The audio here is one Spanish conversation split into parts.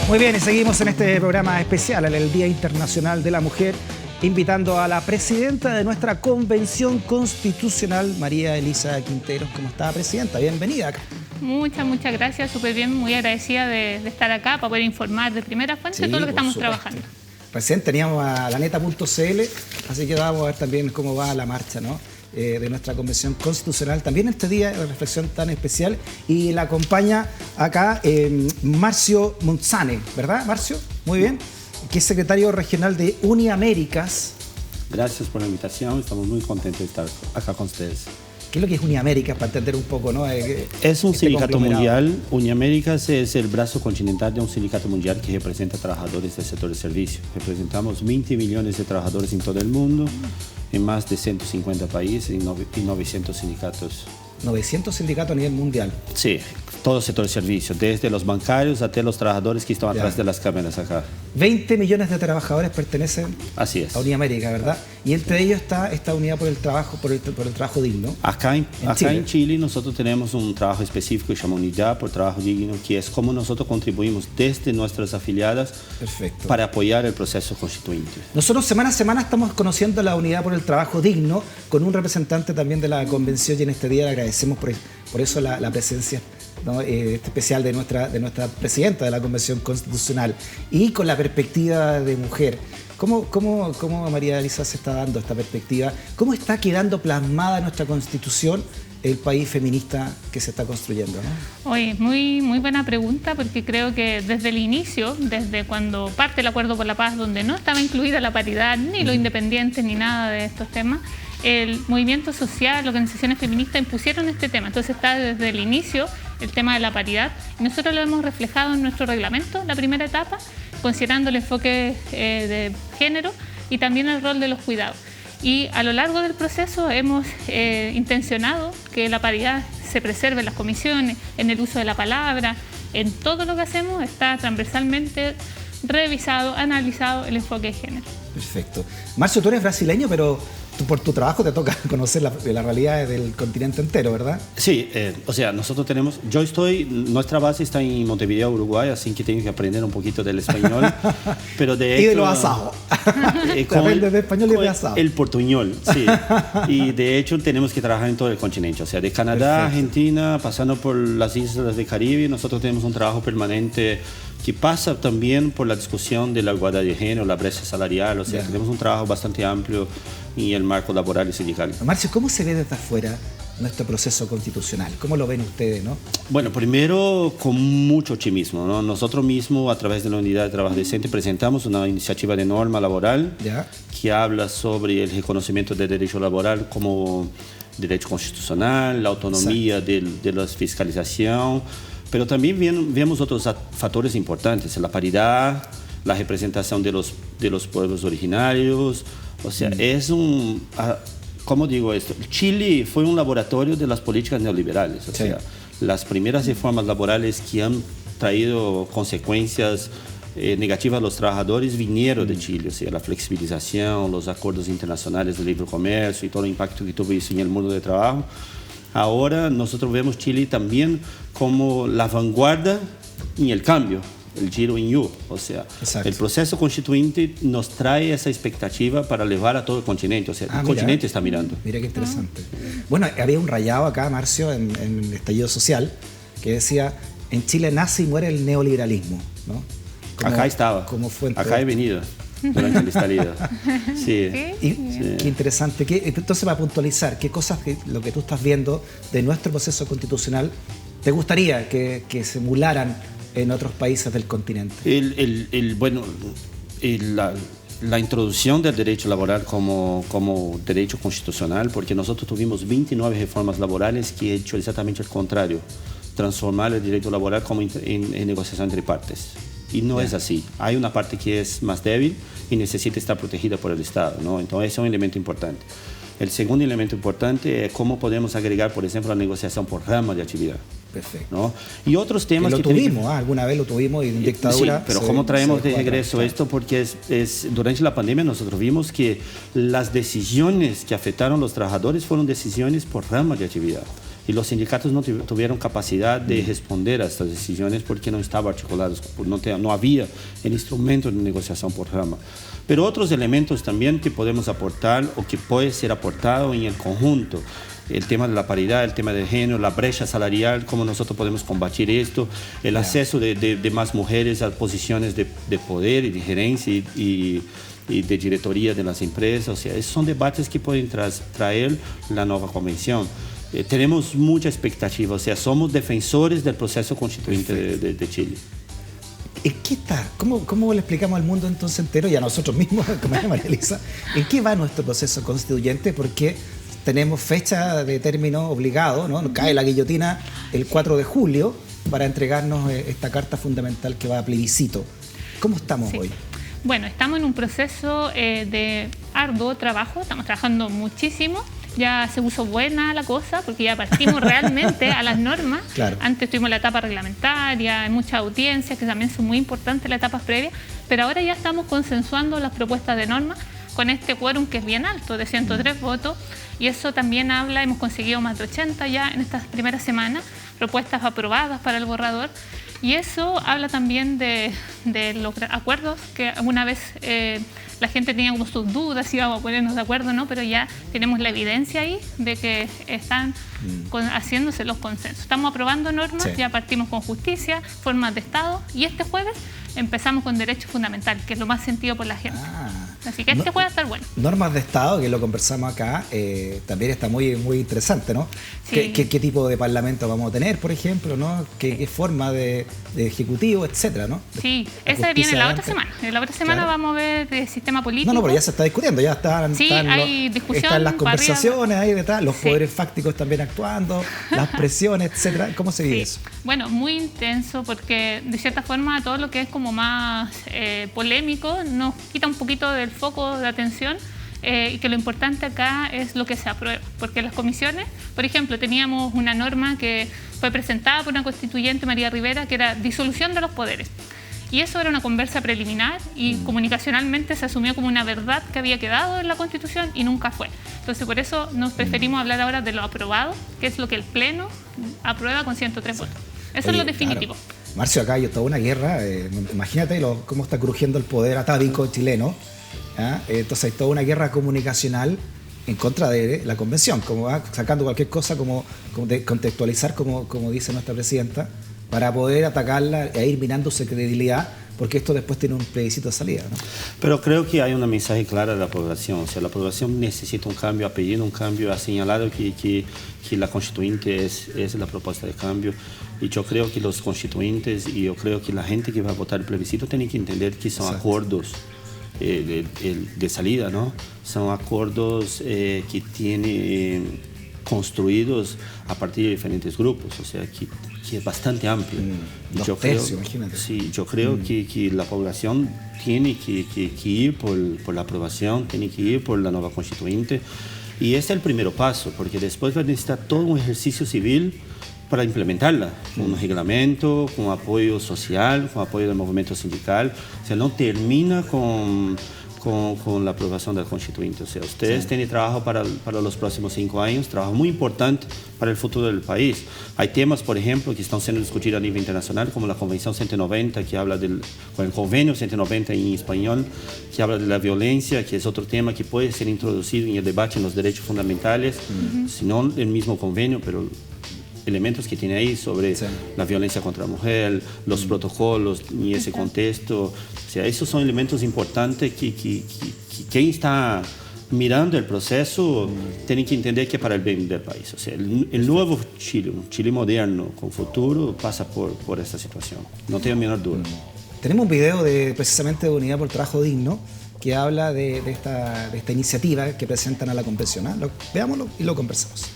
Muy bien, y seguimos en este programa especial, el Día Internacional de la Mujer, invitando a la presidenta de nuestra Convención Constitucional, María Elisa Quinteros. ¿Cómo está, presidenta? Bienvenida acá. Muchas gracias, súper bien, muy agradecida de estar acá para poder informar de primera fuente de todo lo que estamos trabajando. Recién teníamos a laneta.cl, así que vamos a ver también cómo va la marcha, ¿no?, de nuestra Convención Constitucional, también este día de reflexión tan especial, y la acompaña acá Marcio Monzane, ¿verdad, Marcio? Muy bien, que es secretario regional de Uniaméricas. Gracias por la invitación, estamos muy contentos de estar acá con ustedes. ¿Qué es lo que es Uniaméricas, para entender un poco, ¿no? Es un sindicato mundial. Uniaméricas es el brazo continental de un sindicato mundial que representa a trabajadores del sector de servicio. Representamos 20 millones de trabajadores en todo el mundo, en más de 150 países y 900 sindicatos. 900 sindicatos a nivel mundial. Sí, todo el sector de servicio, desde los bancarios hasta los trabajadores que están atrás de las cámaras acá. 20 millones de trabajadores pertenecen a Uniamérica, ¿verdad? Y entre ellos está esta unidad por el trabajo, por el trabajo digno. Acá en Chile nosotros tenemos un trabajo específico que se llama Unidad por Trabajo Digno, que es como nosotros contribuimos desde nuestras afiliadas. Perfecto. Para apoyar el proceso constituyente. Nosotros semana a semana estamos conociendo la Unidad por el Trabajo Digno con un representante también de la convención, y en este día le agradecemos por eso la presencia, ¿no?, especial de nuestra presidenta de la Convención Constitucional, y con la perspectiva de mujer. ¿Cómo María Elisa se está dando esta perspectiva? ¿Cómo está quedando plasmada en nuestra Constitución el país feminista que se está construyendo, ¿no? Oye, muy buena pregunta, porque creo que desde el inicio, desde cuando parte el Acuerdo por la Paz, donde no estaba incluida la paridad, ni los independientes, ni nada de estos temas, el movimiento social, las organizaciones feministas impusieron este tema. Entonces está desde el inicio el tema de la paridad, y nosotros lo hemos reflejado en nuestro reglamento, la primera etapa, considerando el enfoque de género y también el rol de los cuidados. Y a lo largo del proceso hemos intencionado que la paridad se preserve en las comisiones, en el uso de la palabra, en todo lo que hacemos está transversalmente revisado, analizado el enfoque de género. Perfecto. Marcio, tú eres brasileño, pero por tu trabajo te toca conocer la realidad del continente entero, ¿verdad? Sí, o sea, nosotros tenemos, nuestra base está en Montevideo, Uruguay, así que tengo que aprender un poquito del español, pero de hecho... Y de los asados. Aprendes de español y de asado. El portuñol, sí. Y de hecho tenemos que trabajar en todo el continente, o sea, de Canadá, Argentina, pasando por las islas del Caribe, nosotros tenemos un trabajo permanente que pasa también por la discusión de la igualdad de género, la brecha salarial, o sea, tenemos un trabajo bastante amplio en el marco laboral y sindical. Marcio, ¿cómo se ve desde afuera nuestro proceso constitucional? ¿Cómo lo ven ustedes, no? Bueno, primero con mucho optimismo, ¿no? Nosotros mismos, a través de la Unidad de Trabajo Decente, presentamos una iniciativa de norma laboral que habla sobre el reconocimiento del derecho laboral como derecho constitucional, la autonomía de la fiscalización, pero también vemos otros factores importantes, la paridad, la representación de los pueblos originarios. O sea, ¿cómo digo esto? Chile fue un laboratorio de las políticas neoliberales. O sea, las primeras reformas laborales que han traído consecuencias negativas a los trabajadores vinieron de Chile. O sea, la flexibilización, los acuerdos internacionales de libre comercio y todo el impacto que tuvo eso en el mundo del trabajo. Ahora nosotros vemos Chile también como la vanguardia en el cambio, el giro en U. O sea, el proceso constituyente nos trae esa expectativa para llevar a todo el continente. O sea, el continente está mirando. Mira qué interesante. Bueno, había un rayado acá, Marcio, en el estallido social, que decía: en Chile nace y muere el neoliberalismo, ¿no? Acá estaba, acá he venido durante el estallido. Sí. Qué interesante. Entonces, para puntualizar, ¿qué cosas, lo que tú estás viendo de nuestro proceso constitucional, te gustaría que se emularan en otros países del continente? La introducción del derecho laboral como derecho constitucional, porque nosotros tuvimos 29 reformas laborales que han hecho exactamente el contrario, transformar el derecho laboral como en negociación entre partes. Y no es así. Hay una parte que es más débil y necesita estar protegida por el Estado, ¿no? Entonces, ese es un elemento importante. El segundo elemento importante es cómo podemos agregar, por ejemplo, la negociación por rama de actividad. Perfecto. ¿No? Y otros temas que tuvimos, alguna vez lo tuvimos en dictadura. Sí, pero ¿cómo traemos de regreso esto? Porque durante la pandemia nosotros vimos que las decisiones que afectaron a los trabajadores fueron decisiones por rama de actividad. y los sindicatos no tuvieron capacidad de responder a estas decisiones porque no estaban articulados, no había el instrumento de negociación por rama. Pero otros elementos también que podemos aportar o que puede ser aportado en el conjunto, el tema de la paridad, el tema de género, la brecha salarial, cómo nosotros podemos combatir esto, el acceso de más mujeres a posiciones de poder y de gerencia y de directoría de las empresas. O sea, esos son debates que pueden traer la nueva convención. Tenemos mucha expectativa, o sea, somos defensores del proceso constituyente de Chile. ¿En qué está? ¿Cómo le explicamos al mundo entonces entero y a nosotros mismos, como María Elisa, en qué va nuestro proceso constituyente? Porque tenemos fecha de término obligado, ¿no? Cae la guillotina el 4 de julio para entregarnos esta carta fundamental que va a plebiscito. ¿Cómo estamos hoy? Bueno, estamos en un proceso de arduo trabajo, estamos trabajando muchísimo. Ya se puso buena la cosa porque ya partimos realmente a las normas. Claro. Antes tuvimos la etapa reglamentaria, hay muchas audiencias que también son muy importantes, las etapas previas, pero ahora ya estamos consensuando las propuestas de normas con este quórum que es bien alto, de 103 votos, y eso también habla, hemos conseguido más de 80 ya en estas primeras semanas, propuestas aprobadas para el borrador, y eso habla también de los acuerdos que alguna vez la gente tenía como sus dudas si íbamos a ponernos de acuerdo o no, pero ya tenemos la evidencia ahí de que están haciéndose los consensos. Estamos aprobando normas, ya partimos con justicia, formas de Estado, y este jueves empezamos con derecho fundamental, que es lo más sentido por la gente. Así que este puede estar bueno. Normas de Estado, que lo conversamos acá, también está muy interesante, ¿no? Sí. ¿Qué tipo de parlamento vamos a tener, por ejemplo, ¿no? ¿Qué forma de ejecutivo, etcétera, ¿no? Sí, esa viene la otra semana. La otra semana vamos a ver el sistema político. No, pero ya se está discutiendo, ya están hay discusión, están las conversaciones ahí detrás, los poderes fácticos también actuando, las presiones, etcétera. ¿Cómo se vive eso? Bueno, muy intenso porque de cierta forma todo lo que es como más polémico nos quita un poquito del foco de atención y que lo importante acá es lo que se aprueba, porque las comisiones, por ejemplo, teníamos una norma que fue presentada por una constituyente, María Rivera, que era disolución de los poderes. Y eso era una conversa preliminar y comunicacionalmente se asumió como una verdad que había quedado en la Constitución y nunca fue. Entonces, por eso nos preferimos hablar ahora de lo aprobado, que es lo que el Pleno aprueba con 103 votos. Eso es lo definitivo. Claro. Marcio, acá hay toda una guerra, imagínate cómo está crujiendo el poder atávico chileno. Entonces hay toda una guerra comunicacional en contra de la convención, como va sacando cualquier cosa, como de contextualizar, como dice nuestra presidenta, para poder atacarla e ir minando su credibilidad, porque esto después tiene un plebiscito de salida, ¿no? Pero creo que hay un mensaje claro de la población. O sea, la población necesita un cambio, ha pedido un cambio, ha señalado que la constituyente es la propuesta de cambio. Y yo creo que los constituyentes y yo creo que la gente que va a votar el plebiscito tiene que entender que son acuerdos de salida, ¿no? Son acuerdos que tienen construidos a partir de diferentes grupos, o sea, que es bastante amplio. Imagínate. Sí, yo creo que la población tiene que ir por la aprobación, tiene que ir por la nueva constituyente, y este es el primer paso, porque después va a necesitar todo un ejercicio civil para implementarla, con un reglamento, con apoyo social, con apoyo del movimiento sindical. O sea, no termina con la aprobación del constituyente. O sea, ustedes tienen trabajo para los próximos 5 años, trabajo muy importante para el futuro del país. Hay temas, por ejemplo, que están siendo discutidos a nivel internacional, como la Convención 190, que habla con el Convenio 190 en español, que habla de la violencia, que es otro tema que puede ser introducido en el debate en los derechos fundamentales, si no el mismo convenio, pero elementos que tiene ahí sobre la violencia contra la mujer, los protocolos y ese contexto. O sea, esos son elementos importantes que quien está mirando el proceso tiene que entender que es para el bien del país. O sea, el nuevo Chile, un Chile moderno, con futuro, pasa por esta situación. No tengo la menor duda. Tenemos un video precisamente de Unidad por Trabajo Digno que habla de esta iniciativa que presentan a la convención. Veámoslo y lo conversamos.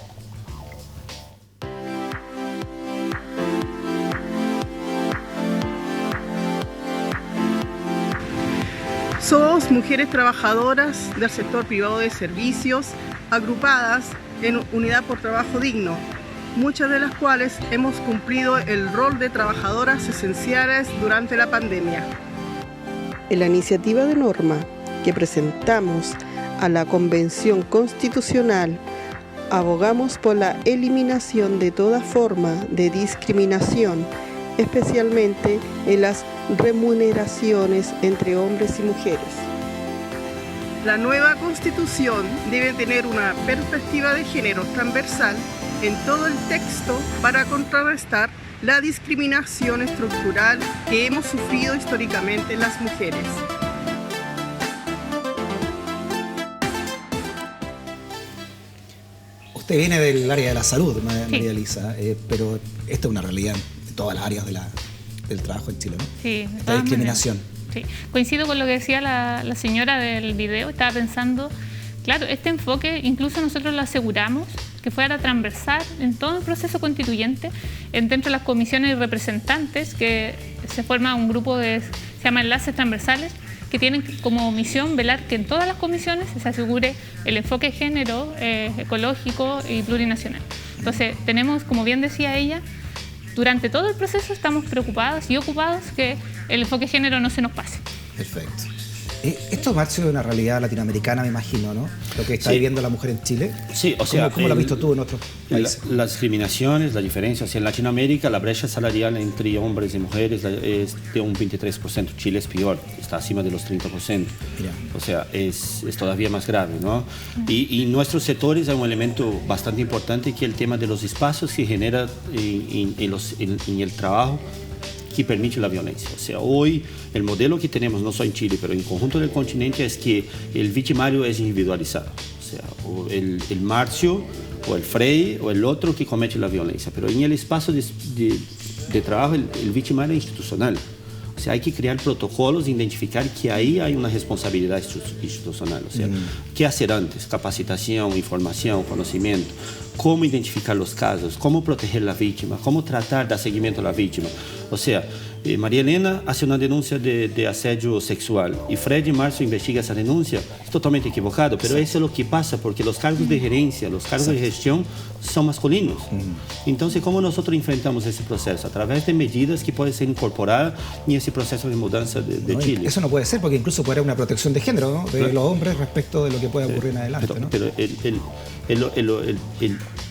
Somos mujeres trabajadoras del sector privado de servicios, agrupadas en Unidad por Trabajo Digno, muchas de las cuales hemos cumplido el rol de trabajadoras esenciales durante la pandemia. En la iniciativa de norma que presentamos a la Convención Constitucional abogamos por la eliminación de toda forma de discriminación, especialmente en las remuneraciones entre hombres y mujeres. La nueva Constitución debe tener una perspectiva de género transversal en todo el texto para contrarrestar la discriminación estructural que hemos sufrido históricamente las mujeres. Usted viene del área de la salud, María Elisa, pero esta es una realidad en todas las áreas del trabajo en Chile, ¿no? Sí, la discriminación. Sí, coincido con lo que decía la señora del video. Estaba pensando, claro, este enfoque incluso nosotros lo aseguramos que fuera transversal en todo el proceso constituyente, dentro de las comisiones y representantes, que se forma un grupo se llama enlaces transversales, que tienen como misión velar que en todas las comisiones se asegure el enfoque de género ecológico y plurinacional. Entonces, tenemos, como bien decía ella, durante todo el proceso estamos preocupados y ocupados que el enfoque de género no se nos pase. Perfecto. Esto, Marcio, es una realidad latinoamericana, me imagino, ¿no? Lo que está viviendo la mujer en Chile. Sí, o sea... ¿Cómo lo has visto tú en otros países? Las discriminaciones, la diferencia. O sea, en Latinoamérica la brecha salarial entre hombres y mujeres es de un 23%. Chile es peor, está encima de los 30%. Mira. O sea, es todavía más grave, ¿no? Y nuestros sectores hay un elemento bastante importante, que es el tema de los espacios que genera en el trabajo, que permite la violencia. O sea, hoy el modelo que tenemos, no solo en Chile, pero en el conjunto del continente, es que el victimario es individualizado. O sea, el Marcio, o el Frei, o el otro que comete la violencia. Pero en el espacio de trabajo, el victimario es institucional. O sea, hay que crear protocolos e identificar que ahí hay una responsabilidad institucional. O sea, ¿qué hacer antes? Capacitación, información, conocimiento. Cómo identificar los casos, cómo proteger a la víctima, cómo tratar de dar seguimiento a la víctima. O sea, María Elena hace una denuncia de asedio sexual y Fred y Marcio investiga esa denuncia. Es totalmente equivocado, pero eso es lo que pasa, porque los cargos de gerencia, los cargos de gestión son masculinos. Entonces, ¿cómo nosotros enfrentamos ese proceso? A través de medidas que pueden ser incorporadas en ese proceso de mudanza de Chile. Eso no puede ser, porque incluso puede haber una protección de género, ¿no? De los hombres respecto de lo que puede ocurrir en adelante, ¿no? Pero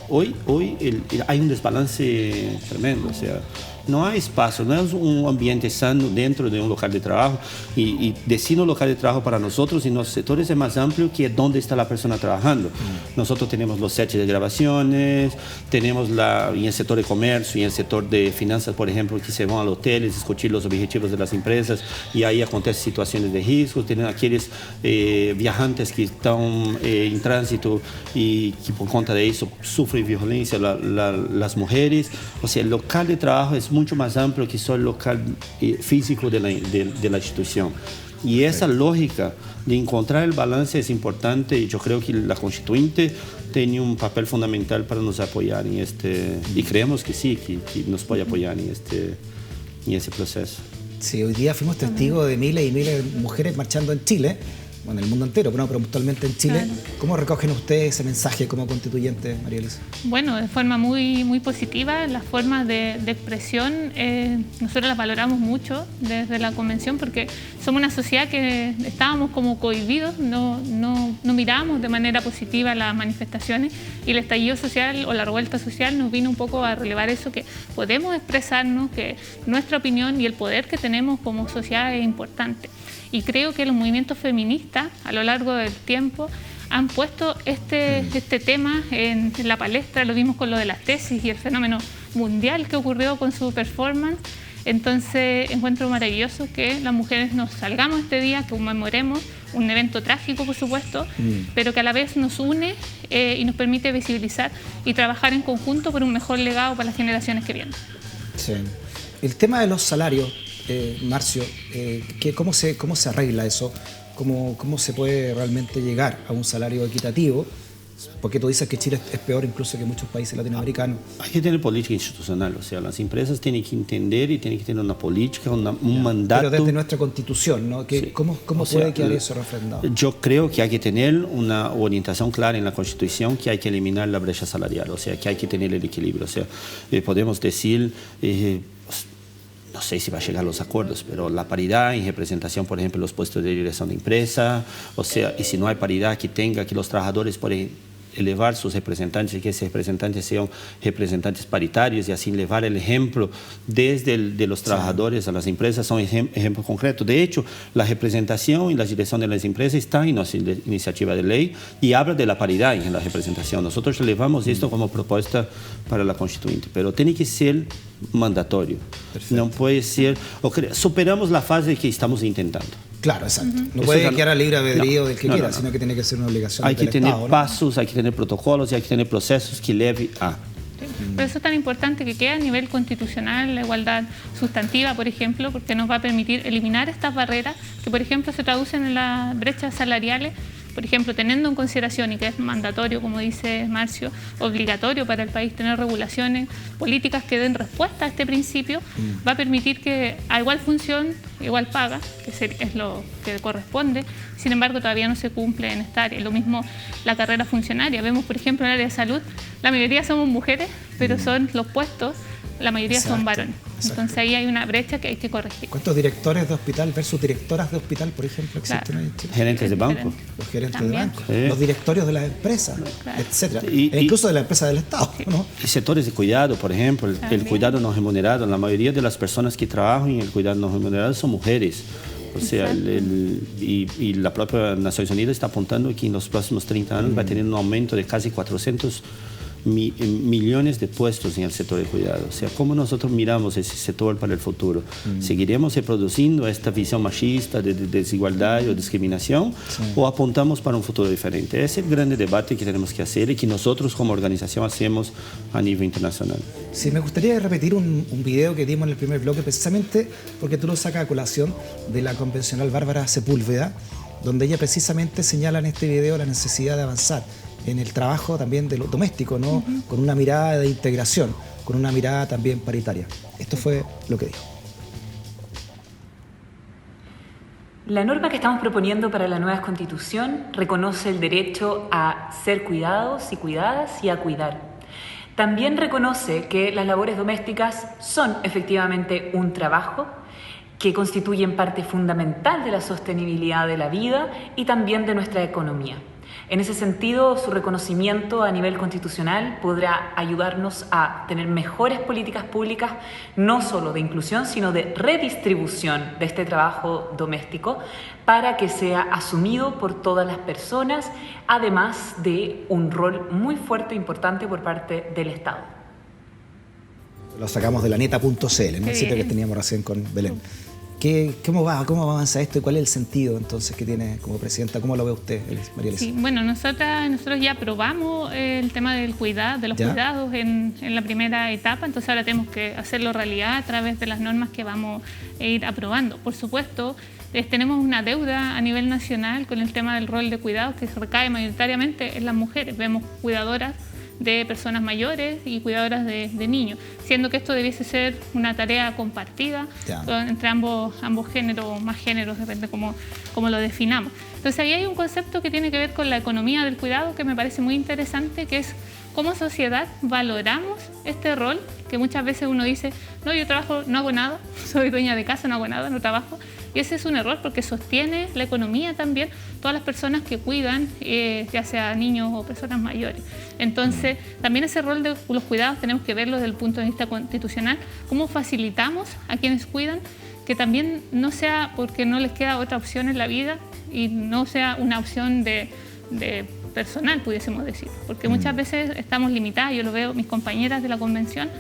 hoy hay un desbalance tremendo. O sea, no hay espacio, no es un ambiente sano dentro de un local de trabajo, y decir un local de trabajo para nosotros y nuestros sectores es más amplio que dónde está la persona trabajando. Nosotros tenemos los sets de grabaciones, tenemos en el sector de comercio y en el sector de finanzas, por ejemplo, que se van a los hoteles, discutir los objetivos de las empresas, y ahí acontecen situaciones de riesgo. Tenemos aquellos viajantes que están en tránsito y que por cuenta de eso sufren violencia las mujeres. O sea, el local de trabajo es mucho más amplio que solo el local físico de la institución. Y esa lógica de encontrar el balance es importante, y yo creo que la Constituinte tiene un papel fundamental para nos apoyar en y creemos que sí, que nos puede apoyar en ese proceso. Sí, hoy día fuimos testigos de miles y miles de mujeres marchando en Chile, bueno, en el mundo entero, pero puntualmente en Chile. Claro. ¿Cómo recogen ustedes ese mensaje como constituyente, María Elisa? Bueno, de forma muy, muy positiva. Las formas de expresión nosotros las valoramos mucho desde la convención, porque somos una sociedad que estábamos como cohibidos, no mirábamos de manera positiva las manifestaciones, y el estallido social o la revuelta social nos vino un poco a relevar eso, que podemos expresarnos, que nuestra opinión y el poder que tenemos como sociedad es importante. Y creo que los movimientos feministas a lo largo del tiempo han puesto este tema en la palestra. Lo vimos con lo de las tesis y el fenómeno mundial que ocurrió con su performance. Entonces encuentro maravilloso que las mujeres nos salgamos este día, que conmemoremos un evento trágico, por supuesto, pero que a la vez nos une y nos permite visibilizar y trabajar en conjunto por un mejor legado para las generaciones que vienen. Sí. El tema de los salarios, Marcio, ¿cómo se arregla eso? ¿Cómo se puede realmente llegar a un salario equitativo? Porque tú dices que Chile es peor incluso que muchos países latinoamericanos. Hay que tener política institucional, o sea, las empresas tienen que entender y tienen que tener una política, un mandato. Pero desde nuestra Constitución, ¿no? ¿Cómo puede quedar eso refrendado? Yo creo que hay que tener una orientación clara en la Constitución, que hay que eliminar la brecha salarial, o sea, que hay que tener el equilibrio. O sea, podemos decir... no sé si va a llegar a los acuerdos, pero la paridad en representación, por ejemplo, los puestos de dirección de empresa, o sea, y si no hay paridad, que los trabajadores elevar sus representantes y que esos representantes sean representantes paritarios y así llevar el ejemplo desde de los trabajadores a las empresas son ejemplos concretos. De hecho, la representación y la dirección de las empresas está en nuestra iniciativa de ley y habla de la paridad en la representación. Nosotros elevamos esto como propuesta para la Constituyente, pero tiene que ser mandatorio. Perfecto. No puede ser... Superamos la fase que estamos intentando. Claro, exacto. No puede quedar a libre albedrío del que quiera, sino que tiene que ser una obligación del Estado. Hay que tener pasos, hay que tener protocolos y hay que tener procesos que lleven a... Por eso es tan importante que quede a nivel constitucional la igualdad sustantiva, por ejemplo, porque nos va a permitir eliminar estas barreras que, por ejemplo, se traducen en las brechas salariales. Por ejemplo, teniendo en consideración, y que es mandatorio, como dice Marcio, obligatorio para el país tener regulaciones, políticas que den respuesta a este principio, va a permitir que a igual función, igual paga, que es lo que corresponde, sin embargo todavía no se cumple en esta área. Lo mismo la carrera funcionaria. Vemos, por ejemplo, en el área de salud, la mayoría somos mujeres, pero son los puestos, la mayoría son varones. Entonces ahí hay una brecha que hay que corregir. ¿Cuántos directores de hospital versus directoras de hospital, por ejemplo, existen hoy en Chile? Gerentes de banco. Los gerentes de banco, los directorios de las empresas, etcétera. E incluso de la empresa del Estado, ¿no? Sectores de cuidado, por ejemplo, el cuidado no remunerado. La mayoría de las personas que trabajan en el cuidado no remunerado son mujeres. O sea, y la propia Naciones Unidas está apuntando que en los próximos 30 años va a tener un aumento de casi 400 millones de puestos en el sector de cuidado. O sea, ¿cómo nosotros miramos ese sector para el futuro? ¿Seguiremos reproduciendo esta visión machista de desigualdad o discriminación o apuntamos para un futuro diferente? Ese es el gran debate que tenemos que hacer y que nosotros como organización hacemos a nivel internacional. Sí, me gustaría repetir un video que dimos en el primer bloque precisamente porque tú lo sacas a colación de la convencional Bárbara Sepúlveda, donde ella precisamente señala en este video la necesidad de avanzar en el trabajo también de lo doméstico, ¿no? Con una mirada de integración, con una mirada también paritaria. Esto fue lo que dijo. La norma que estamos proponiendo para la nueva Constitución reconoce el derecho a ser cuidados y cuidadas y a cuidar. También reconoce que las labores domésticas son efectivamente un trabajo que constituyen parte fundamental de la sostenibilidad de la vida y también de nuestra economía. En ese sentido, su reconocimiento a nivel constitucional podrá ayudarnos a tener mejores políticas públicas, no solo de inclusión, sino de redistribución de este trabajo doméstico para que sea asumido por todas las personas, además de un rol muy fuerte e importante por parte del Estado. Lo sacamos de laneta.cl, ¿no? El sitio que teníamos recién con Belén. ¿Cómo avanza esto y cuál es el sentido entonces que tiene como presidenta? ¿Cómo lo ve usted, María Elisa? Sí, bueno, nosotros ya aprobamos el tema del cuidado, de los cuidados en la primera etapa, entonces ahora tenemos que hacerlo realidad a través de las normas que vamos a ir aprobando. Por supuesto, tenemos una deuda a nivel nacional con el tema del rol de cuidados que se recae mayoritariamente en las mujeres. Vemos cuidadoras de personas mayores y cuidadoras de niños, siendo que esto debiese ser una tarea compartida entre ambos géneros o más géneros, depende cómo lo definamos. Entonces ahí hay un concepto que tiene que ver con la economía del cuidado que me parece muy interesante, que es cómo sociedad valoramos este rol, que muchas veces uno dice, no, yo trabajo, no hago nada, soy dueña de casa, no hago nada, no trabajo. Y ese es un error porque sostiene la economía también, todas las personas que cuidan, ya sea niños o personas mayores. Entonces, también ese rol de los cuidados tenemos que verlo desde el punto de vista constitucional, cómo facilitamos a quienes cuidan, que también no sea porque no les queda otra opción en la vida y no sea una opción de personal, pudiésemos decir, porque muchas veces estamos limitadas, yo lo veo, mis compañeras de la convención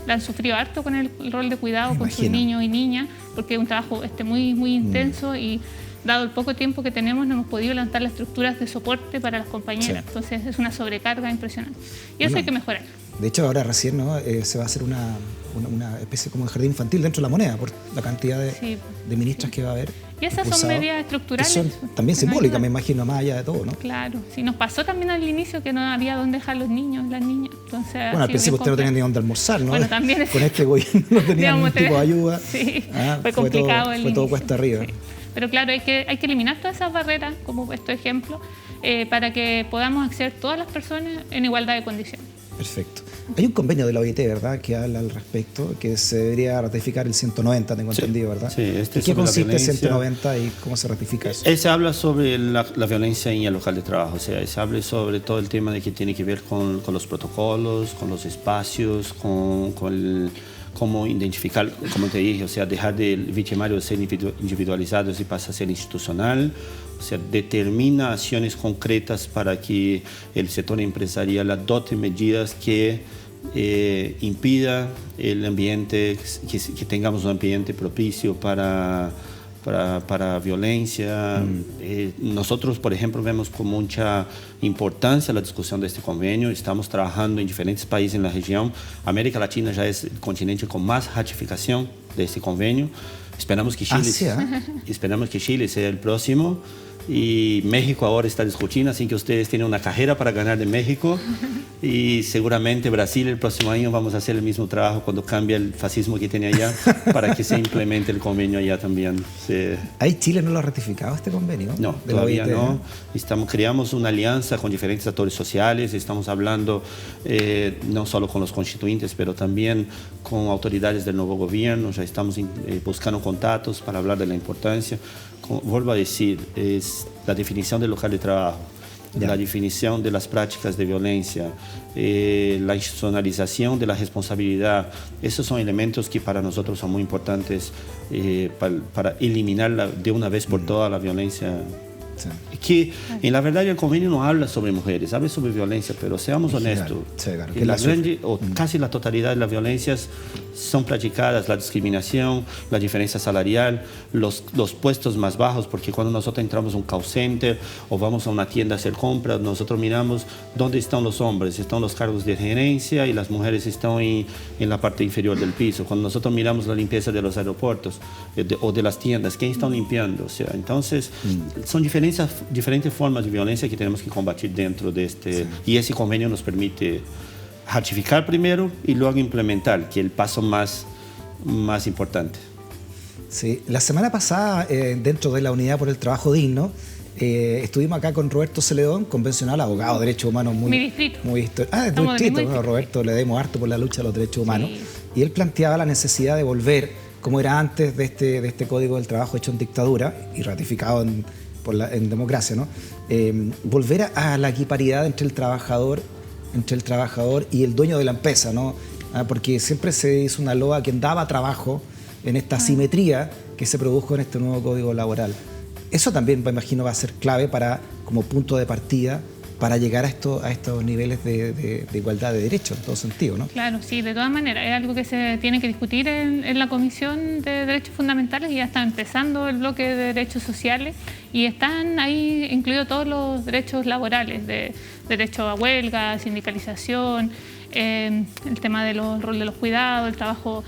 la han sufrido harto con el rol de cuidado con sus niños y niñas, porque es un trabajo muy intenso y dado el poco tiempo que tenemos no hemos podido levantar las estructuras de soporte para las compañeras, entonces es una sobrecarga impresionante y eso hay que mejorar. De hecho, ahora recién se va a hacer una especie como de jardín infantil dentro de la moneda por la cantidad de ministras que va a haber. Y esas son medidas estructurales. Son también simbólicas, me imagino, más allá de todo, ¿no? Claro, sí, nos pasó también al inicio que no había dónde dejar los niños, las niñas. Entonces, bueno, al principio usted no tenía ni dónde almorzar, ¿no? Bueno, también con este gobierno no tenía ningún tipo de ayuda. Sí, fue complicado fue todo cuesta arriba. Sí. Pero claro, hay que eliminar todas esas barreras, como este ejemplo, para que podamos acceder todas las personas en igualdad de condiciones. Perfecto. Hay un convenio de la OIT, ¿verdad?, que habla al respecto, que se debería ratificar el 190, tengo entendido, ¿verdad? Sí, ¿En qué consiste el 190 y cómo se ratifica eso? Se habla sobre la violencia en el local de trabajo, o sea, se habla sobre todo el tema de que tiene que ver con los protocolos, con los espacios, con cómo identificar, como te dije, o sea, dejar del victimario ser individualizado y pasar a ser institucional. O sea, determina acciones concretas para que el sector empresarial adopte medidas que impida el ambiente, que tengamos un ambiente propicio para violencia. Nosotros, por ejemplo, vemos con mucha importancia la discusión de este convenio. Estamos trabajando en diferentes países en la región. América Latina ya es el continente con más ratificación de este convenio. Esperamos que Chile sea el próximo. Y México ahora está discutiendo, así que ustedes tienen una carrera para ganar de México y seguramente Brasil el próximo año vamos a hacer el mismo trabajo cuando cambie el fascismo que tiene allá para que se implemente el convenio allá también. ¿Ahí Chile no lo ha ratificado este convenio? No, todavía no. Creamos una alianza con diferentes actores sociales, estamos hablando no solo con los constituyentes, pero también con autoridades del nuevo gobierno, ya estamos buscando contactos para hablar de la importancia. Vuelvo a decir, es la definición del local de trabajo, la definición de las prácticas de violencia, la institucionalización de la responsabilidad. Esos son elementos que para nosotros son muy importantes para eliminar de una vez por todas la violencia. Sí. Que en la verdad el convenio no habla sobre mujeres, habla sobre violencia, pero seamos honestos, claro, casi la totalidad de las violencias son practicadas, la discriminación, la diferencia salarial, los puestos más bajos, porque cuando nosotros entramos a un call center o vamos a una tienda a hacer compras, nosotros miramos dónde están los hombres, están los cargos de gerencia y las mujeres están en la parte inferior del piso. Cuando nosotros miramos la limpieza de los aeropuertos o de las tiendas, ¿quién está limpiando? O sea, entonces son diferentes formas de violencia que tenemos que combatir dentro de este, y ese convenio nos permite ratificar primero y luego implementar, que es el paso más importante. Sí, la semana pasada, dentro de la Unidad por el Trabajo Digno, estuvimos acá con Roberto Celedón, convencional, abogado de derechos humanos mi distrito. Tu distrito. Bueno, Roberto, le demos harto por la lucha de los derechos humanos. Y él planteaba la necesidad de volver, como era antes de este Código del Trabajo hecho en dictadura y ratificado en democracia, ¿no? Volver a la equiparidad entre el trabajador y el dueño de la empresa, ¿no? Porque siempre se hizo una loa que daba trabajo en esta asimetría que se produjo en este nuevo Código Laboral. Eso también, me imagino, va a ser clave como punto de partida para llegar a estos niveles de igualdad de derechos en todo sentido, ¿no? Claro, sí, de todas maneras, es algo que se tiene que discutir en la Comisión de Derechos Fundamentales y ya está empezando el bloque de derechos sociales y están ahí incluidos todos los derechos laborales, de derecho a huelga, sindicalización, el tema del rol de los cuidados, el trabajo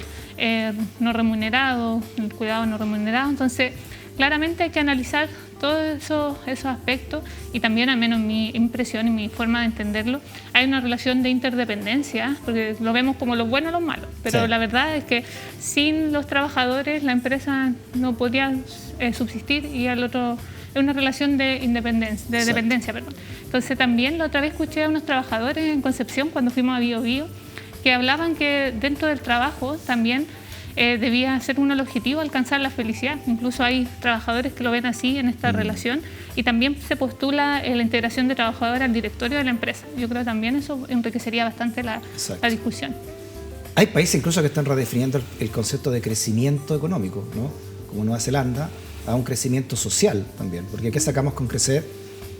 no remunerado, el cuidado no remunerado. Entonces, claramente hay que analizar todos esos aspectos y también, al menos mi impresión y mi forma de entenderlo, hay una relación de interdependencia, porque lo vemos como lo bueno y lo malo, pero la verdad es que sin los trabajadores la empresa no podría subsistir y al otro es una relación de dependencia. Entonces también la otra vez escuché a unos trabajadores en Concepción cuando fuimos a Bio Bio que hablaban que dentro del trabajo también debía ser uno el objetivo alcanzar la felicidad. Incluso hay trabajadores que lo ven así en esta relación y también se postula la integración de trabajadores al directorio de la empresa. Yo creo que también eso enriquecería bastante la discusión. Hay países incluso que están redefiniendo el concepto de crecimiento económico, ¿no? Como Nueva Zelanda, a un crecimiento social también, porque ¿qué sacamos con crecer?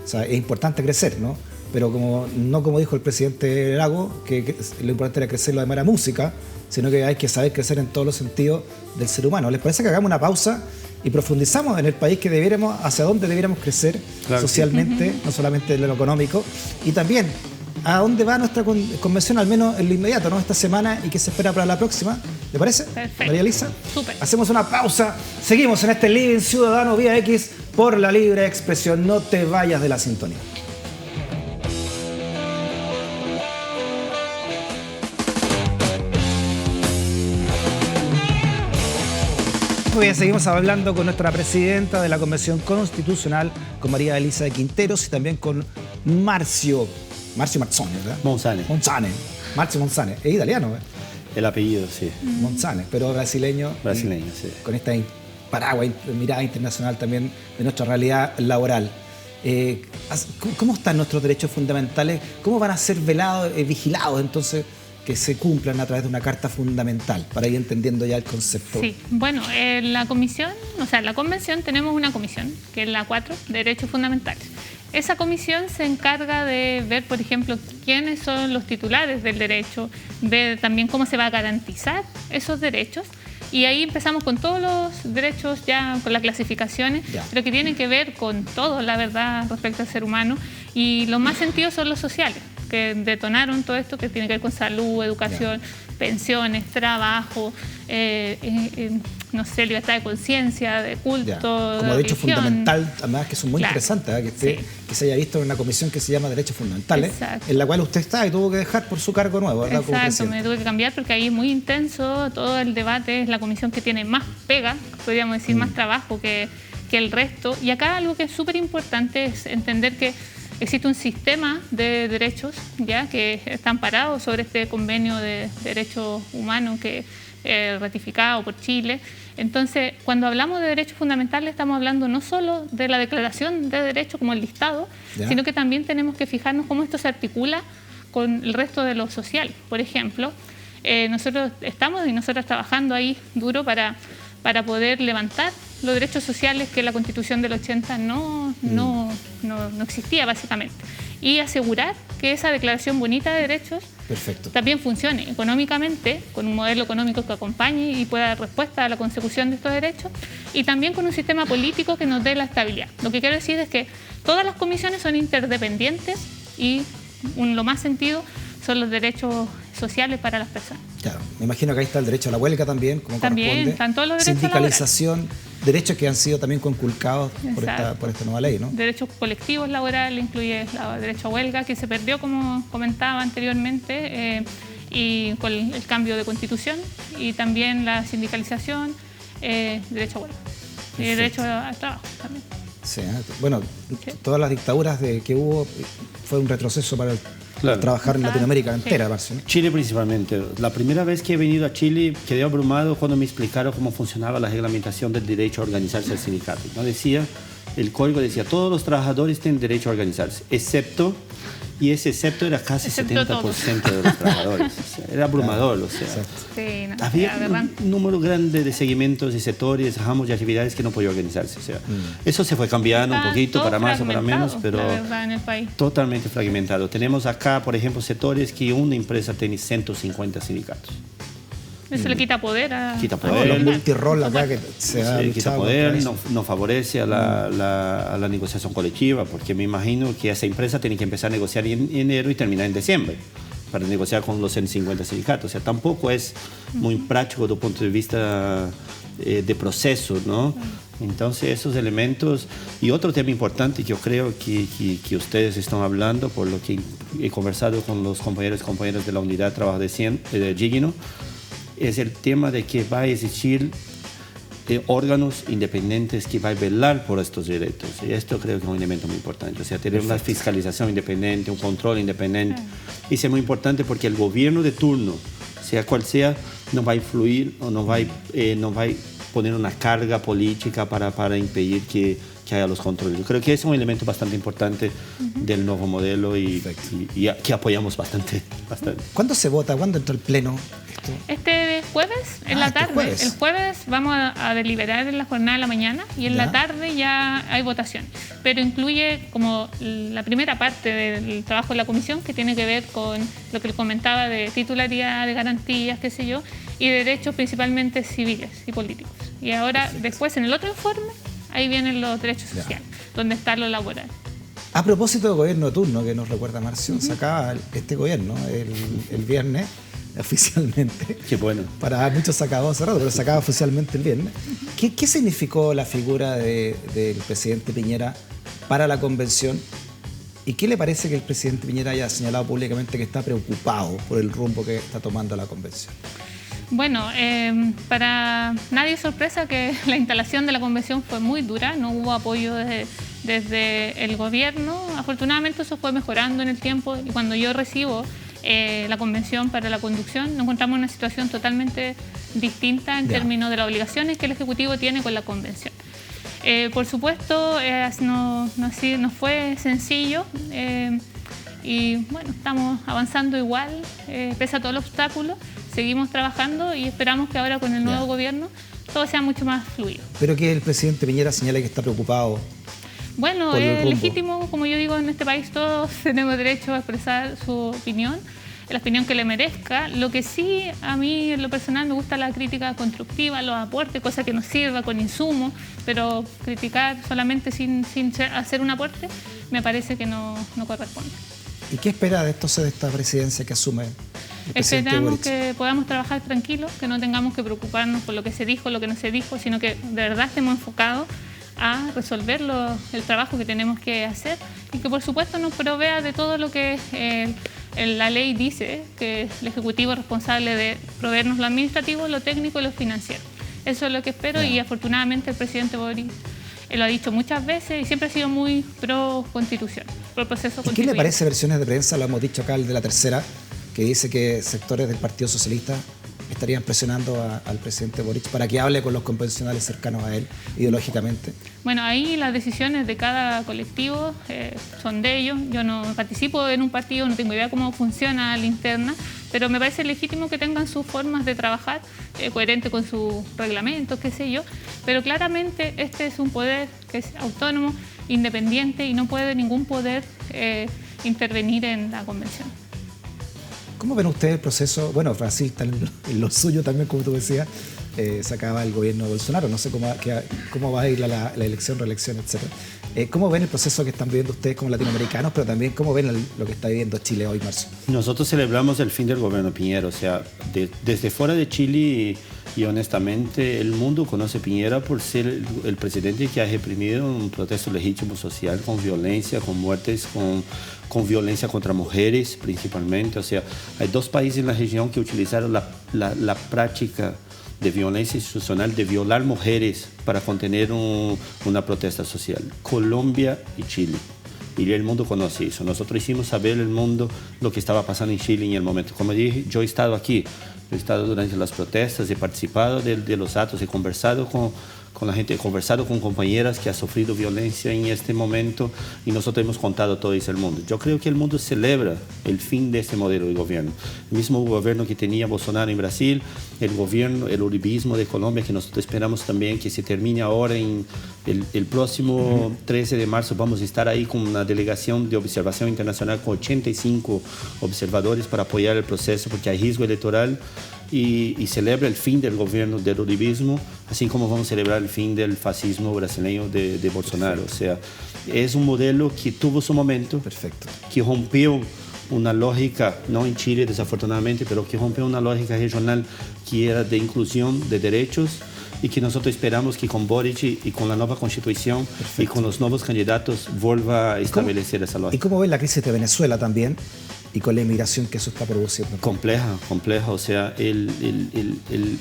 O sea, es importante crecer, ¿no? Pero no como dijo el presidente Lago, que lo importante era crecer lo demás era música, sino que hay que saber crecer en todos los sentidos del ser humano. ¿Les parece que hagamos una pausa y profundizamos en el país hacia dónde debiéramos crecer socialmente, no solamente en lo económico, y también a dónde va nuestra convención, al menos en lo inmediato, ¿no? Esta semana y qué se espera para la próxima? ¿Le parece? Perfecto. María Elisa. Súper. Hacemos una pausa. Seguimos en este Living Ciudadano vía X por la libre expresión. No te vayas de la sintonía. Muy bien, seguimos hablando con nuestra presidenta de la Convención Constitucional, con María Elisa de Quinteros, y también con Marcio Marzone, ¿verdad? Monzane. Marcio Monzane, es italiano, El apellido, sí. Monzane, pero brasileño. Brasileño, sí. Con esta paraguas, mirada internacional también de nuestra realidad laboral. ¿Cómo están nuestros derechos fundamentales? ¿Cómo van a ser velados, vigilados entonces, que se cumplan a través de una carta fundamental, para ir entendiendo ya el concepto? Sí, bueno, la convención tenemos una comisión, que es la 4, Derechos Fundamentales. Esa comisión se encarga de ver, por ejemplo, quiénes son los titulares del derecho, ver también cómo se va a garantizar esos derechos. Y ahí empezamos con todos los derechos, ya con las clasificaciones, pero que tienen que ver con todo, la verdad, respecto al ser humano. Y los más sentidos son los sociales, que detonaron todo esto, que tiene que ver con salud, educación, pensiones, trabajo, no sé, libertad de conciencia, de culto, como de derecho religión. fundamental, además que son muy interesantes, que se haya visto en una comisión que se llama Derechos Fundamentales, en la cual usted está y tuvo que dejar por su cargo nuevo, ¿verdad? Exacto, me tuve que cambiar porque ahí es muy intenso todo el debate, es la comisión que tiene más pega, podríamos decir, más trabajo que el resto. Y acá algo que es súper importante es entender que existe un sistema de derechos ya que están parados sobre este convenio de derechos humanos que ratificado por Chile. Entonces, cuando hablamos de derechos fundamentales, estamos hablando no solo de la declaración de derechos como el listado, sino que también tenemos que fijarnos cómo esto se articula con el resto de lo social. Por ejemplo, nosotros estamos y nosotras trabajando ahí duro para poder levantar los derechos sociales que la Constitución del 80 no existía, básicamente. Y asegurar que esa declaración bonita de derechos también funcione económicamente, con un modelo económico que acompañe y pueda dar respuesta a la consecución de estos derechos, y también con un sistema político que nos dé la estabilidad. Lo que quiero decir es que todas las comisiones son interdependientes y lo más sentido son los derechos sociales para las personas. Claro, me imagino que ahí está el derecho a la huelga también, como corresponde. Están todos los derechos sindicalización, derechos que han sido también conculcados por esta nueva ley, ¿no? Derechos colectivos laborales, incluye el derecho a huelga, que se perdió, como comentaba anteriormente, y con el cambio de constitución, y también la sindicalización, derecho a huelga, y derecho al trabajo también. Sí, bueno, todas las dictaduras que hubo fue un retroceso para trabajar en Latinoamérica entera, Marcio, ¿no? Chile principalmente. La primera vez que he venido a Chile quedé abrumado cuando me explicaron cómo funcionaba la reglamentación del derecho a organizarse al sindicato. ¿No? El código decía, todos los trabajadores tienen derecho a organizarse, excepto, y ese excepto era casi 70% de los trabajadores. O sea, era abrumador, o sea. Había un número grande de segmentos y sectores, ramos y actividades que no podían organizarse. O sea, eso se fue cambiando un poquito, para más o para menos, pero en el país. Totalmente fragmentado. Tenemos acá, por ejemplo, sectores que una empresa tiene 150 sindicatos. Eso le quita poder a... Quita poder. Los multirol acá que se ha quita poder, no favorece a la negociación colectiva, porque me imagino que esa empresa tiene que empezar a negociar en enero y terminar en diciembre para negociar con los 150 sindicatos. O sea, tampoco es muy práctico desde el punto de vista de proceso, ¿no? Entonces, esos elementos... Y otro tema importante que yo creo que ustedes están hablando, por lo que he conversado con los compañeros y compañeras de la Unidad de Trabajo de Digno, es el tema de que va a existir órganos independientes que van a velar por estos derechos. Y esto creo que es un elemento muy importante. O sea, tener una fiscalización independiente, un control independiente. Y es muy importante porque el gobierno de turno, sea cual sea, no va a influir o no va a poner una carga política para impedir que haya los controles. Yo creo que es un elemento bastante importante del nuevo modelo y que apoyamos bastante. ¿Cuándo se vota? ¿Cuándo entra el pleno? Este jueves, en la tarde. El jueves vamos a deliberar en la jornada de la mañana y en la tarde ya hay votación. Pero incluye como la primera parte del trabajo de la comisión, que tiene que ver con lo que les comentaba de titularidad, de garantías, qué sé yo, y derechos principalmente civiles y políticos. Y ahora, después, en el otro informe, ahí vienen los derechos sociales, donde está lo laboral. A propósito del gobierno de turno, que nos recuerda Marcio, sacaba este gobierno el viernes, oficialmente. Qué bueno. Para muchos sacaba hace rato, pero sacaba oficialmente el viernes. ¿Qué significó la figura del presidente Piñera para la convención? ¿Y qué le parece que el presidente Piñera haya señalado públicamente que está preocupado por el rumbo que está tomando la convención? Bueno, para nadie es sorpresa que la instalación de la convención fue muy dura, no hubo apoyo desde el gobierno. Afortunadamente eso fue mejorando en el tiempo y cuando yo recibo la Convención para la Conducción, nos encontramos en una situación totalmente distinta en términos de las obligaciones que el Ejecutivo tiene con la Convención. Por supuesto, no fue sencillo y bueno, estamos avanzando igual, pese a todos los obstáculos, seguimos trabajando y esperamos que ahora con el nuevo gobierno todo sea mucho más fluido. Pero que el presidente Piñera señala que está preocupado. Bueno, es legítimo, como yo digo, en este país todos tenemos derecho a expresar su opinión, la opinión que le merezca. Lo que sí, a mí en lo personal me gusta la crítica constructiva, los aportes, cosa que nos sirva con insumos, pero criticar solamente sin hacer un aporte me parece que no corresponde. ¿Y qué espera de esta presidencia que asume el presidente Esperamos Boric? que podamos trabajar tranquilos, que no tengamos que preocuparnos por lo que se dijo, lo que no se dijo, sino que de verdad estemos enfocados a resolver el trabajo que tenemos que hacer y que por supuesto nos provea de todo lo que la ley dice, que el Ejecutivo es responsable de proveernos lo administrativo, lo técnico y lo financiero. Eso es lo que espero y afortunadamente el presidente Boric lo ha dicho muchas veces y siempre ha sido muy pro Constitución, pro proceso constituyente. ¿Y qué le parece versiones de prensa? Lo hemos dicho acá, el de La Tercera, que dice que sectores del Partido Socialista estarían presionando al presidente Boric para que hable con los convencionales cercanos a él ideológicamente? Bueno, ahí las decisiones de cada colectivo son de ellos. Yo no participo en un partido, no tengo idea cómo funciona la interna, pero me parece legítimo que tengan sus formas de trabajar, coherente con sus reglamentos, qué sé yo, pero claramente este es un poder que es autónomo, independiente y no puede ningún poder intervenir en la convención. ¿Cómo ven ustedes el proceso? Bueno, Brasil está en lo suyo también, como tú decías, se acaba el gobierno de Bolsonaro, no sé cómo va a ir la elección, reelección, etcétera. ¿Cómo ven el proceso que están viviendo ustedes como latinoamericanos, pero también cómo ven lo que está viviendo Chile hoy, marzo? Nosotros celebramos el fin del gobierno Piñera, o sea, desde fuera de Chile y honestamente el mundo conoce a Piñera por ser el presidente que ha reprimido un protesto legítimo social con violencia, con muertes, con violencia contra mujeres principalmente. O sea, hay dos países en la región que utilizaron la práctica de violencia institucional, de violar mujeres para contener una protesta social. Colombia y Chile. Y el mundo conoce eso. Nosotros hicimos saber al mundo lo que estaba pasando en Chile en el momento. Como dije, yo he estado aquí. He estado durante las protestas, he participado de los actos, he conversado con la gente, he conversado con compañeras que han sufrido violencia en este momento y nosotros hemos contado todo eso al mundo. Yo creo que el mundo celebra el fin de este modelo de gobierno. El mismo gobierno que tenía Bolsonaro en Brasil, el uribismo de Colombia, que nosotros esperamos también que se termine ahora en el próximo 13 de marzo. Vamos a estar ahí con una delegación de observación internacional con 85 observadores para apoyar el proceso porque hay riesgo electoral. Y celebra el fin del gobierno del uribismo, así como vamos a celebrar el fin del fascismo brasileño de Bolsonaro. O sea, es un modelo que tuvo su momento, que rompió una lógica, no en Chile desafortunadamente, pero que rompió una lógica regional que era de inclusión de derechos y que nosotros esperamos que con Boric y con la nueva constitución y con los nuevos candidatos vuelva a establecer esa lógica. ¿Y cómo ven la crisis de Venezuela también? Y con la inmigración que eso está produciendo. Compleja. O sea, el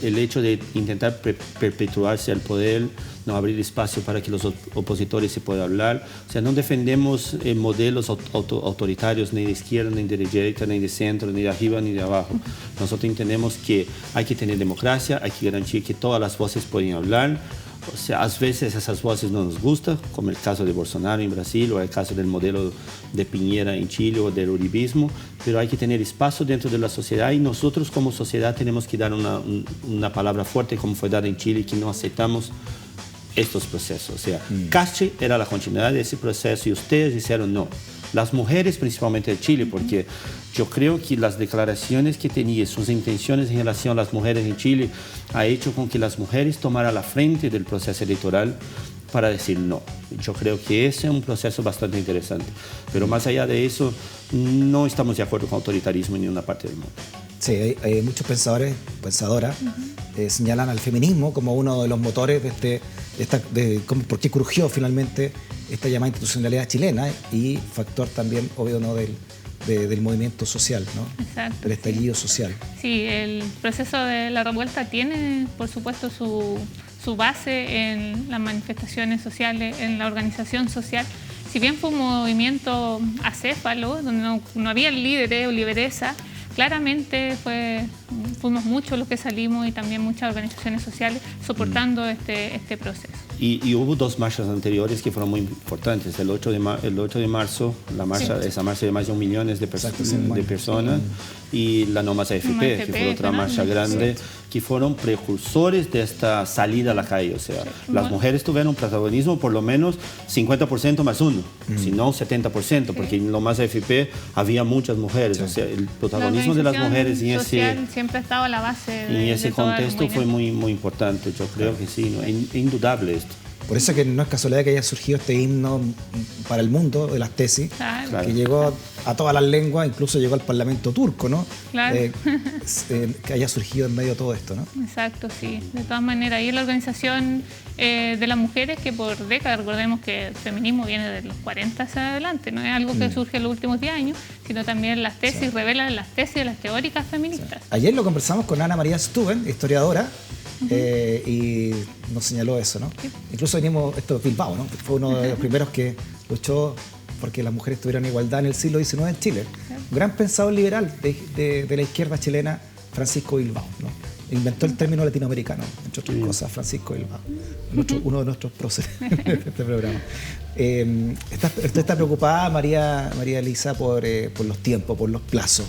hecho de intentar perpetuarse al poder, no abrir espacio para que los opositores se puedan hablar. O sea, no defendemos modelos autoritarios ni de izquierda, ni de derecha, ni de centro, ni de arriba, ni de abajo. Nosotros entendemos que hay que tener democracia, hay que garantir que todas las voces pueden hablar. O sea, a veces esas voces no nos gustan, como el caso de Bolsonaro en Brasil o el caso del modelo de Piñera en Chile o del uribismo, pero hay que tener espacio dentro de la sociedad y nosotros como sociedad tenemos que dar una palabra fuerte como fue dada en Chile, que no aceptamos estos procesos. O sea, Castro era la continuidad de ese proceso y ustedes dijeron no. Las mujeres, principalmente de Chile, porque yo creo que las declaraciones que tenía, sus intenciones en relación a las mujeres en Chile, ha hecho con que las mujeres tomaran la frente del proceso electoral para decir no. Yo creo que ese es un proceso bastante interesante. Pero más allá de eso, no estamos de acuerdo con autoritarismo en ninguna parte del mundo. Sí, hay muchos pensadoras, señalan al feminismo como uno de los motores por qué surgió finalmente esta llamada institucionalidad chilena y factor también, obvio, ¿no? del movimiento social, ¿no? Exacto, del estallido social. Sí, el proceso de la revuelta tiene, por supuesto, su base en las manifestaciones sociales, en la organización social. Si bien fue un movimiento acéfalo, donde no había líderes o lideresas, claramente fuimos muchos los que salimos y también muchas organizaciones sociales soportando este proceso. Y hubo 2 marchas anteriores que fueron muy importantes. El 8 de marzo, esa marcha de más de 1 millón de personas, y la No Más AFP, que fue otra marcha grande, que fueron precursores de esta salida a la calle. O sea, las mujeres tuvieron un protagonismo por lo menos 50% más 1, si no 70%, porque en No Más AFP había muchas mujeres. O sea, el protagonismo de las mujeres en siempre ha estado a la base en ese contexto fue muy, muy importante. Yo creo que sí, ¿no? Es indudable esto. Por eso que no es casualidad que haya surgido este himno para el mundo de las tesis, que llegó a todas las lenguas, incluso llegó al Parlamento turco, ¿no? Claro. Que haya surgido en medio de todo esto, ¿no? Exacto, sí. De todas maneras, y la organización de las mujeres, que por décadas, recordemos que el feminismo viene de los 40 hacia adelante, no es algo que surge en los últimos 10 años, sino también las tesis revelan las tesis de las teóricas feministas. Ayer lo conversamos con Ana María Stuben, historiadora, y nos señaló eso, ¿no? Sí. Incluso venimos, esto es Bilbao, ¿no? Fue uno de los primeros que luchó porque las mujeres tuvieran igualdad en el siglo XIX en Chile. Un gran pensador liberal de la izquierda chilena, Francisco Bilbao, ¿no? Inventó el término latinoamericano, entre otras cosas, Francisco Bilbao, uno de nuestros próceres de este programa. ¿Usted está preocupada, María Elisa, por los tiempos, por los plazos?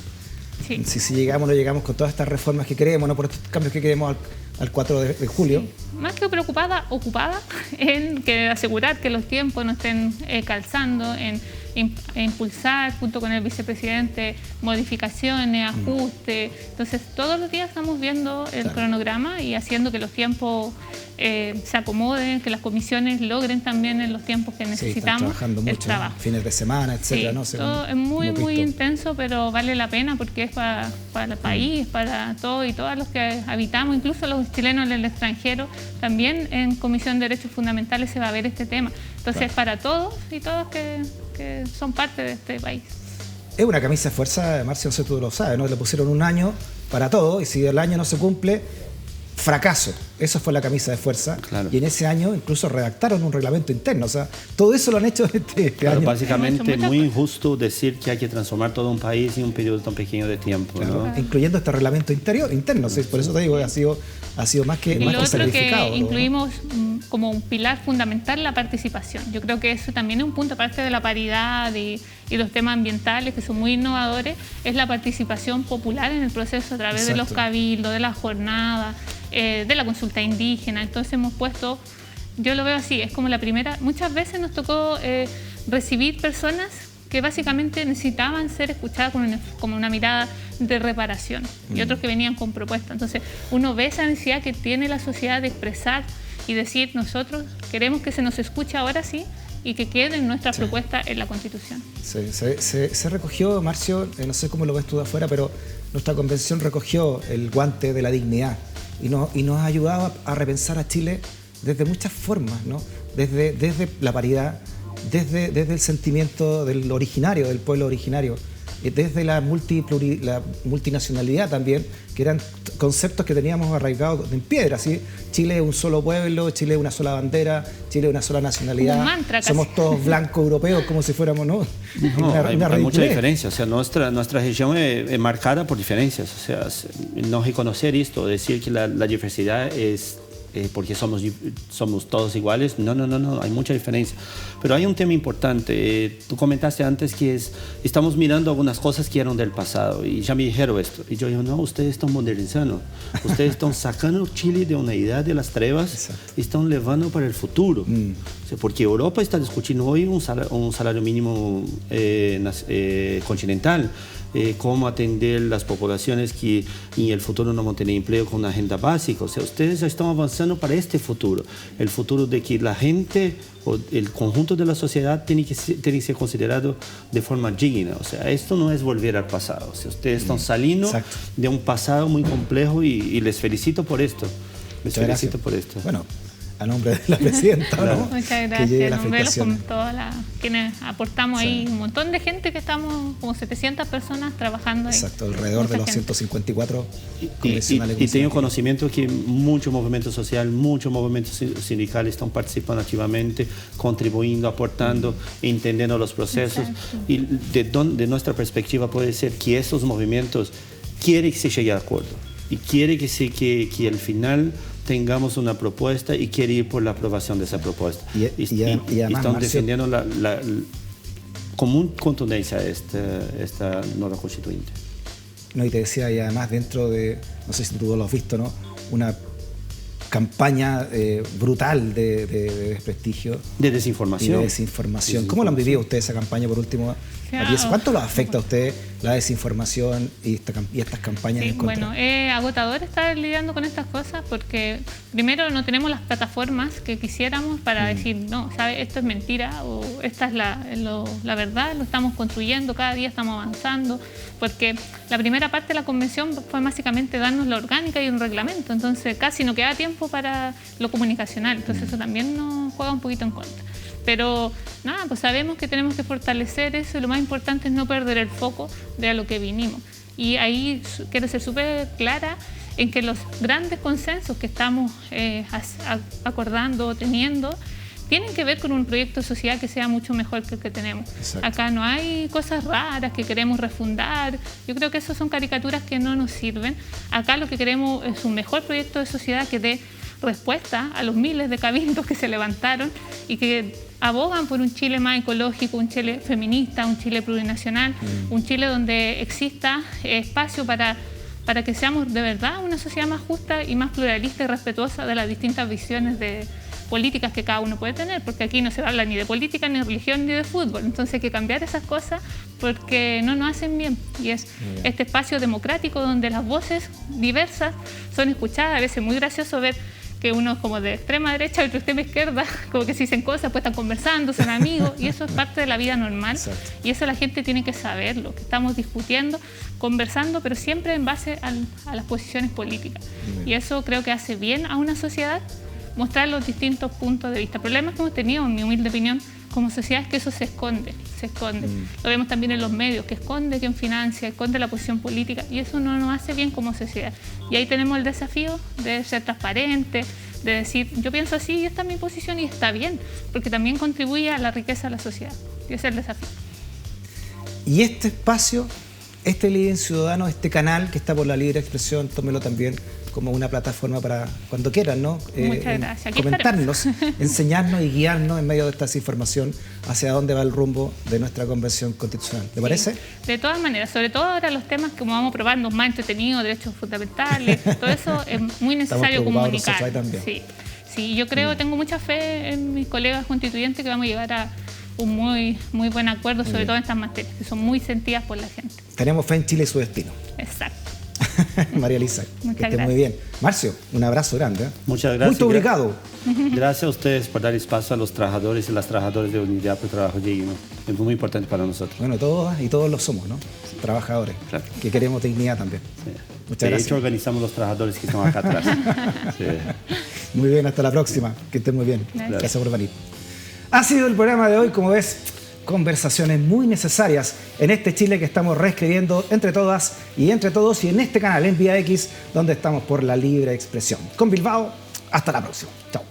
Sí. Si llegamos o no llegamos con todas estas reformas que queremos, ¿no? Por estos cambios que queremos al 4 de julio. Sí. Más que preocupada, ocupada en asegurar que los tiempos no estén calzando, en impulsar junto con el vicepresidente modificaciones, ajustes. Entonces todos los días estamos viendo el cronograma y haciendo que los tiempos se acomoden, que las comisiones logren también en los tiempos que necesitamos. Están trabajando mucho, trabajo. Fines de semana, etcétera, ¿no? Todo es muy intenso, pero vale la pena porque es para el país, para todos y todas los que habitamos, incluso los chilenos en el extranjero. También en Comisión de Derechos Fundamentales se va a ver este tema. Entonces, para todos y todas que son parte de este país. Es una camisa de fuerza, Marcio, no sé tú lo sabes, ¿no? Le pusieron 1 año para todo y si el año no se cumple, fracaso. Eso fue la camisa de fuerza. Claro. Y en ese año incluso redactaron un reglamento interno. O sea, todo eso lo han hecho este año. Básicamente, muy injusto decir que hay que transformar todo un país en un periodo tan pequeño de tiempo. Claro. ¿No? Incluyendo este reglamento interno. ¿Sí? Por eso te digo que ha sido más que sacrificado. Que incluimos como un pilar fundamental la participación. Yo creo que eso también es un punto, aparte de la paridad y los temas ambientales que son muy innovadores, es la participación popular en el proceso a través de los cabildos, de las jornadas, de la consulta indígena. Entonces hemos puesto, yo lo veo así, es como la primera, muchas veces nos tocó recibir personas que básicamente necesitaban ser escuchadas con una mirada de reparación y otros que venían con propuestas. Entonces uno ve esa necesidad que tiene la sociedad de expresar y decir, nosotros queremos que se nos escuche ahora sí y que queden nuestras propuestas en la Constitución. Se recogió, Marcio, no sé cómo lo ves tú de afuera, pero nuestra convención recogió el guante de la dignidad y nos ha ayudado a repensar a Chile desde muchas formas, ¿no? Desde la paridad, desde el sentimiento del originario, del pueblo originario, desde la multinacionalidad también, que eran conceptos que teníamos arraigados en piedra, ¿sí? Chile es un solo pueblo, Chile es una sola bandera, Chile es una sola nacionalidad, un mantra, somos todos blancos europeos, como si fuéramos, ¿no? Hay mucha diferencia, o sea, nuestra región es marcada por diferencias, o sea, no reconocer esto, decir que la diversidad es porque somos todos iguales. No, hay mucha diferencia. Pero hay un tema importante. Tú comentaste antes que estamos mirando algunas cosas que eran del pasado y ya me dijeron esto. Y yo digo, no, ustedes están modernizando. Ustedes están sacando Chile de una edad de las trevas y están llevando para el futuro. O sea, porque Europa está discutiendo hoy un salario mínimo continental. Cómo atender las poblaciones que en el futuro no van a tener empleo con una agenda básica. O sea, ustedes ya están avanzando para este futuro, el futuro de que la gente o el conjunto de la sociedad tiene que ser considerado de forma digna. O sea, esto no es volver al pasado. O sea, ustedes están saliendo de un pasado muy complejo y les felicito por esto. Bueno, a nombre de la presidenta, ¿no? Muchas gracias. Nos con todas quienes aportamos ahí, un montón de gente que estamos, como 700 personas trabajando ahí. Exacto, alrededor de los 154 convencionales. Y tengo conocimiento que mucho movimiento social, muchos movimientos sindicales están participando activamente, contribuyendo, aportando, entendiendo los procesos. Y de nuestra perspectiva puede ser que esos movimientos quiere que se llegue a acuerdo y quiere que al final tengamos una propuesta y quiere ir por la aprobación de esa propuesta. Y además, están defendiendo con mucha contundencia esta nueva constituyente. No, y te decía, y además dentro de, no sé si tú lo has visto, ¿no? Una campaña brutal de desprestigio. De desinformación. ¿Cómo lo han vivido ustedes esa campaña, por último? Claro. ¿Cuánto los afecta a ustedes la desinformación y estas campañas en contra? Bueno, es agotador estar lidiando con estas cosas porque primero no tenemos las plataformas que quisiéramos para decir, no, ¿sabes? Esto es mentira o esta es la verdad, lo estamos construyendo, cada día estamos avanzando, porque la primera parte de la convención fue básicamente darnos la orgánica y un reglamento, entonces casi no queda tiempo para lo comunicacional, entonces eso también nos juega un poquito en contra. Pero nada, pues sabemos que tenemos que fortalecer eso y lo más importante es no perder el foco de a lo que vinimos. Y ahí quiero ser súper clara en que los grandes consensos que estamos acordando, teniendo, tienen que ver con un proyecto social que sea mucho mejor que el que tenemos. Exacto. Acá no hay cosas raras que queremos refundar. Yo creo que esas son caricaturas que no nos sirven. Acá lo que queremos es un mejor proyecto de sociedad que dé respuesta a los miles de cabildos que se levantaron y que abogan por un Chile más ecológico, un Chile feminista, un Chile plurinacional, un Chile donde exista espacio para que seamos de verdad una sociedad más justa y más pluralista y respetuosa de las distintas visiones de políticas que cada uno puede tener, porque aquí no se habla ni de política, ni de religión, ni de fútbol. Entonces hay que cambiar esas cosas porque no nos hacen bien. Y es este espacio democrático donde las voces diversas son escuchadas. A veces muy gracioso ver que uno como de extrema derecha y otro de extrema izquierda, como que se dicen cosas, pues están conversando, son amigos, y eso es parte de la vida normal. Exacto. Y eso la gente tiene que saberlo, que estamos discutiendo, conversando, pero siempre en base a las posiciones políticas. Y eso creo que hace bien a una sociedad, mostrar los distintos puntos de vista. El problema que hemos tenido, en mi humilde opinión, como sociedad es que eso se esconde. Lo vemos también en los medios, que esconde quien financia, esconde la posición política, y eso no nos hace bien como sociedad. Y ahí tenemos el desafío de ser transparente, de decir, yo pienso así y esta es mi posición y está bien, porque también contribuye a la riqueza de la sociedad. Y ese es el desafío. Y este espacio, este Living Ciudadano, este canal que está por la libre expresión, tómelo también como una plataforma para cuando quieran, ¿no? Muchas gracias. Comentarnos, enseñarnos y guiarnos en medio de esta desinformación hacia dónde va el rumbo de nuestra convención constitucional. ¿Te parece? De todas maneras, sobre todo ahora los temas que vamos a probarnos más entretenidos, derechos fundamentales, todo eso es muy necesario comunicar. Sí, yo creo, tengo mucha fe en mis colegas constituyentes que vamos a llegar a un muy buen acuerdo, sobre todo en estas materias, que son muy sentidas por la gente. Tenemos fe en Chile y su destino. Exacto. María Elisa, que esté muy bien. Marcio, un abrazo grande. Muchas gracias. Muy obrigado. Gracias a ustedes por dar espacio a los trabajadores y las trabajadoras de Unidad por Trabajo Digno. Es muy importante para nosotros. Bueno, todos y todos lo somos, ¿no? Trabajadores, claro, que queremos dignidad también. Sí. Muchas gracias. De hecho, organizamos los trabajadores que están acá atrás. Sí. Muy bien, hasta la próxima. Que estén muy bien. Gracias por venir. Ha sido el programa de hoy, como ves, conversaciones muy necesarias en este Chile que estamos reescribiendo entre todas y entre todos y en este canal en Vía X, donde estamos por la libre expresión. Con Bilbao, hasta la próxima. Chao.